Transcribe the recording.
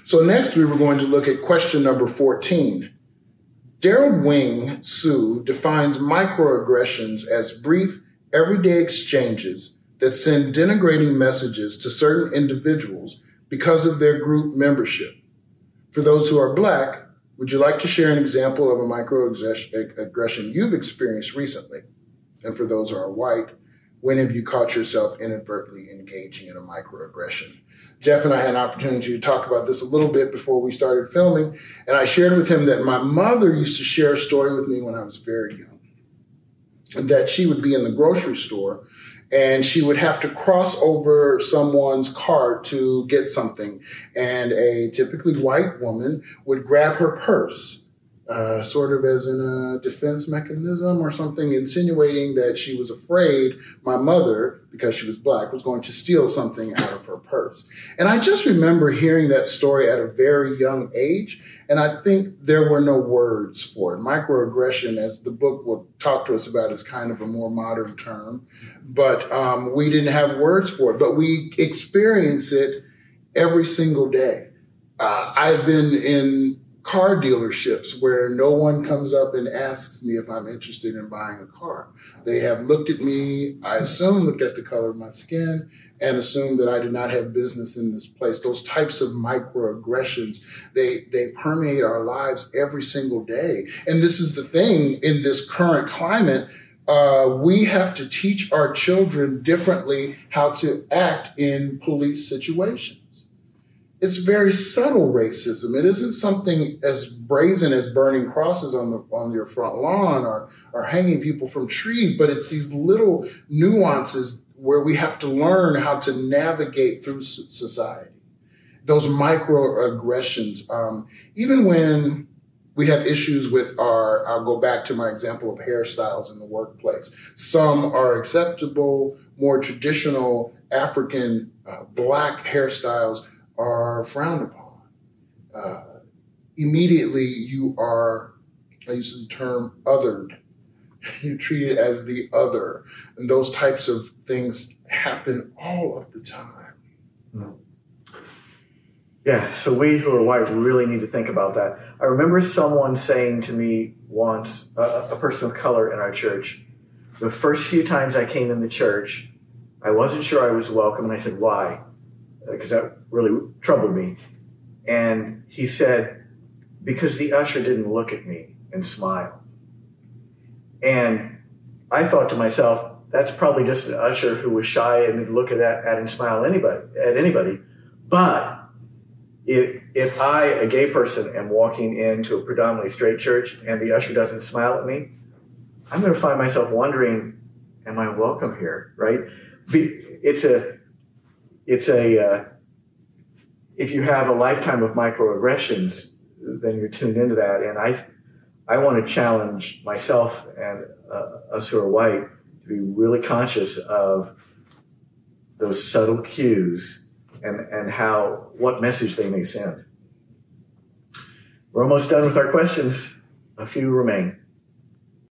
So next we were going to look at question number 14. Daryl Wing Su defines microaggressions as brief, everyday exchanges that send denigrating messages to certain individuals because of their group membership. For those who are Black, would you like to share an example of a microaggression you've experienced recently? And for those who are white, when have you caught yourself inadvertently engaging in a microaggression? Jeff and I had an opportunity to talk about this a little bit before we started filming, and I shared with him that my mother used to share a story with me when I was very young, that she would be in the grocery store and she would have to cross over someone's cart to get something, and a typically white woman would grab her purse, sort of as in a defense mechanism or something, insinuating that she was afraid my mother, because she was Black, was going to steal something out of her purse. And I just remember hearing that story at a very young age, and I think there were no words for it. Microaggression, as the book will talk to us about, is kind of a more modern term, but we didn't have words for it, but we experience it every single day. I've been in car dealerships where no one comes up and asks me if I'm interested in buying a car. They have looked at me, I assume looked at the color of my skin, and assumed that I did not have business in this place. Those types of microaggressions, they permeate our lives every single day. And this is the thing in this current climate. We have to teach our children differently how to act in police situations. It's very subtle racism. It isn't something as brazen as burning crosses on your front lawn or hanging people from trees, but it's these little nuances where we have to learn how to navigate through society. Those microaggressions, even when we have issues with I'll go back to my example of hairstyles in the workplace. Some are acceptable, more traditional African Black hairstyles are frowned upon. Immediately you are, I use the term, othered. You're treated as the other. And those types of things happen all of the time. Yeah, so we who are white really need to think about that. I remember someone saying to me once, a person of color in our church, the first few times I came in the church, I wasn't sure I was welcome, and I said, why? Because that really troubled me. And he said, because the usher didn't look at me and smile. And I thought to myself, that's probably just an usher who was shy and would look at and smile at anybody. But if I, a gay person, am walking into a predominantly straight church and the usher doesn't smile at me, I'm going to find myself wondering, am I welcome here, right? If you have a lifetime of microaggressions, then you're tuned into that. And I want to challenge myself and us who are white to be really conscious of those subtle cues and what message they may send. We're almost done with our questions. A few remain.